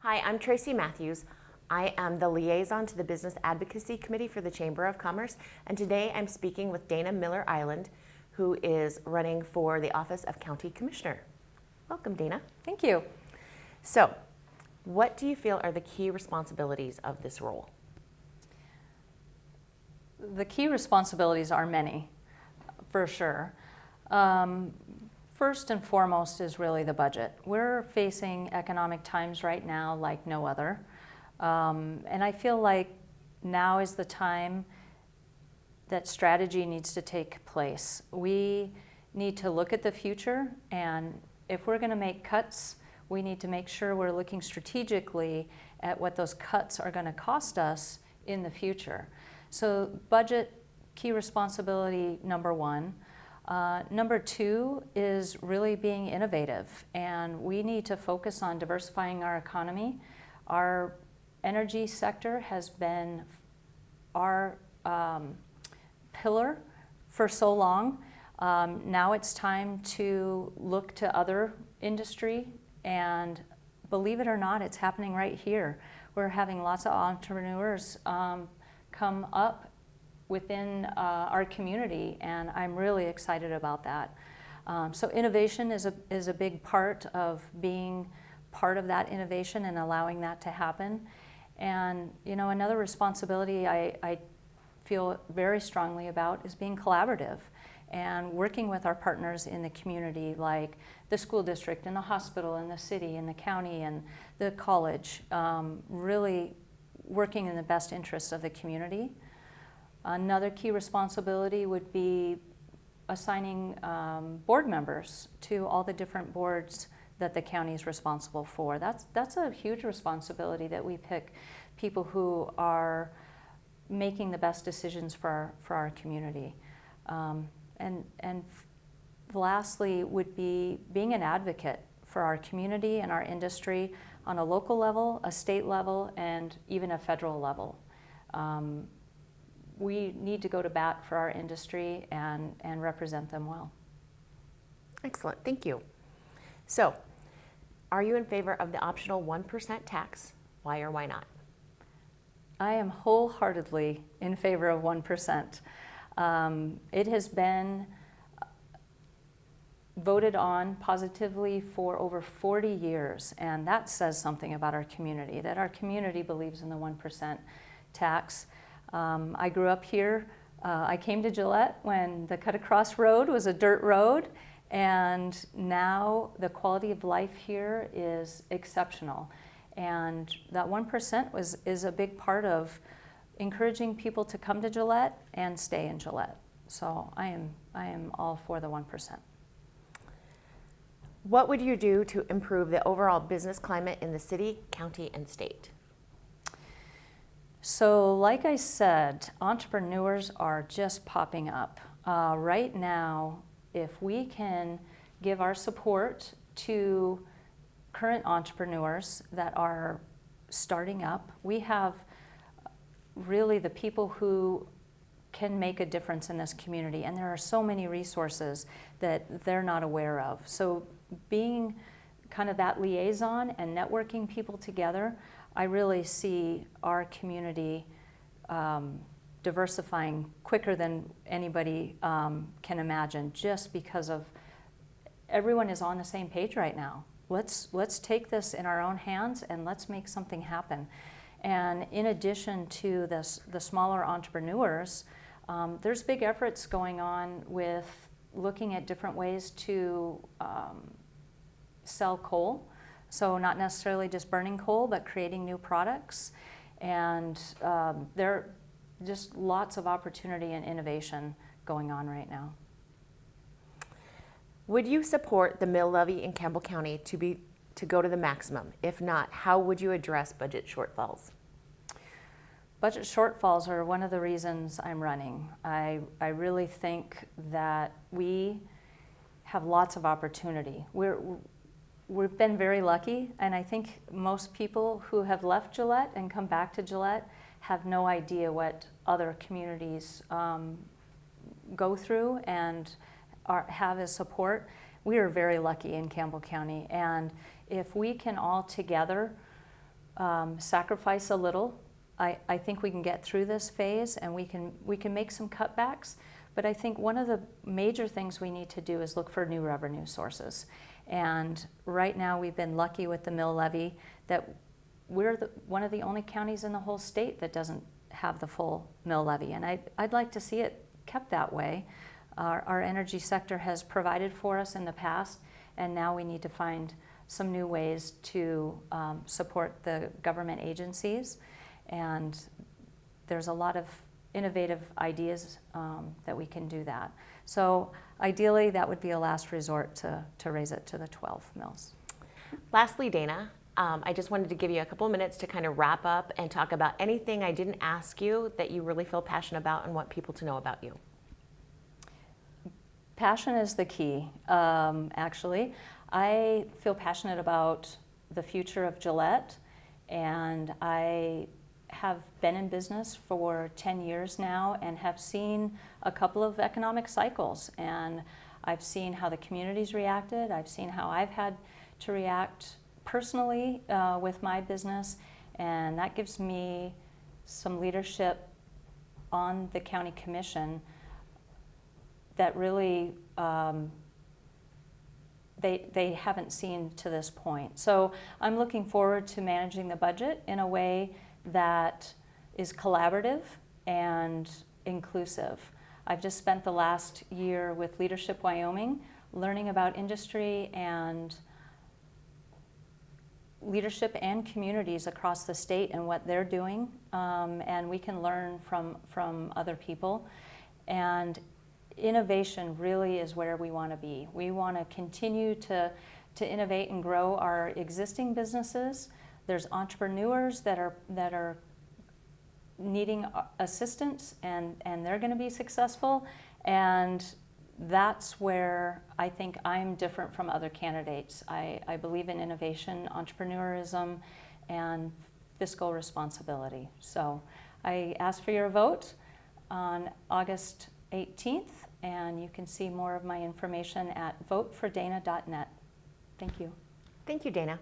Hi, I'm Tracy Matthews. I am the liaison to the Business Advocacy Committee for the Chamber of Commerce, and today I'm speaking with Dana Miller Eiland, who is running for the office of County Commissioner. Welcome, Dana. Thank you. So, what do you feel are the key responsibilities of this role? The key responsibilities are many, for sure. First and foremost is really the budget. We're facing economic times right now like no other. And I feel like now is the time that strategy needs to take place. We need to look at the future, and if we're going to make cuts, we need to make sure we're looking strategically at what those cuts are going to cost us in the future. So budget, key responsibility number one. Number two is really being innovative, and we need to focus on diversifying our economy. Our energy sector has been our pillar for so long. Now it's time to look to other industry, and believe it or not, it's happening right here. We're having lots of entrepreneurs come up within our community, and I'm really excited about that. So innovation is a big part of being part of that innovation and allowing that to happen. And you know, another responsibility I feel very strongly about is being collaborative and working with our partners in the community, like the school district and the hospital and the city and the county and the college, really working in the best interests of the community. Another key responsibility would be assigning board members to all the different boards that the county is responsible for. That's a huge responsibility, that we pick people who are making the best decisions for our community. And lastly would be being an advocate for our community and our industry on a local level, a state level, and even a federal level. We need to go to bat for our industry and represent them well. Excellent, thank you. So, are you in favor of the optional 1% tax? Why or why not? I am wholeheartedly in favor of 1%. It has been voted on positively for over 40 years, and that says something about our community, that our community believes in the 1% tax. I grew up here. I came to Gillette when the Cut Across Road was a dirt road, and now the quality of life here is exceptional. And that 1% is a big part of encouraging people to come to Gillette and stay in Gillette. So I am all for the 1%. What would you do to improve the overall business climate in the city, county, and state? So like I said, entrepreneurs are just popping up. Right now, if we can give our support to current entrepreneurs that are starting up, we have really the people who can make a difference in this community, and there are so many resources that they're not aware of. So being kind of that liaison and networking people together, I really see our community diversifying quicker than anybody can imagine, just because of everyone is on the same page right now. Let's take this in our own hands and let's make something happen. And in addition to the smaller entrepreneurs, there's big efforts going on with looking at different ways to sell coal. So not necessarily just burning coal, but creating new products. And there are just lots of opportunity and innovation going on right now. Would you support the mill levy in Campbell County to go to the maximum? If not, how would you address budget shortfalls? Budget shortfalls are one of the reasons I'm running. I really think that we have lots of opportunity. We've been very lucky, and I think most people who have left Gillette and come back to Gillette have no idea what other communities go through and have as support. We are very lucky in Campbell County, and if we can all together sacrifice a little. I think we can get through this phase and we can make some cutbacks, but I think one of the major things we need to do is look for new revenue sources. And right now we've been lucky with the mill levy that we're one of the only counties in the whole state that doesn't have the full mill levy, and I'd like to see it kept that way. Our energy sector has provided for us in the past, and now we need to find some new ways to support the government agencies, and there's a lot of innovative ideas that we can do that. So ideally that would be a last resort to raise it to the 12 mills. Lastly, Dana, I just wanted to give you a couple of minutes to kind of wrap up and talk about anything I didn't ask you that you really feel passionate about and want people to know about you. Passion is the key, actually. I feel passionate about the future of Gillette, and I have been in business for 10 years now and have seen a couple of economic cycles, and I've seen how the community's reacted. I've seen how I've had to react personally with my business, and that gives me some leadership on the county commission that really they haven't seen to this point. So I'm looking forward to managing the budget in a way that is collaborative and inclusive. I've just spent the last year with Leadership Wyoming learning about industry and leadership and communities across the state and what they're doing, and we can learn from other people. And innovation really is where we want to be. We want to continue to innovate and grow our existing businesses. There's entrepreneurs that are needing assistance, and they're going to be successful, and that's where I think I'm different from other candidates. I believe in innovation, entrepreneurism, and fiscal responsibility. So I ask for your vote on August 18th, and you can see more of my information at votefordana.net. Thank you. Thank you, Dana.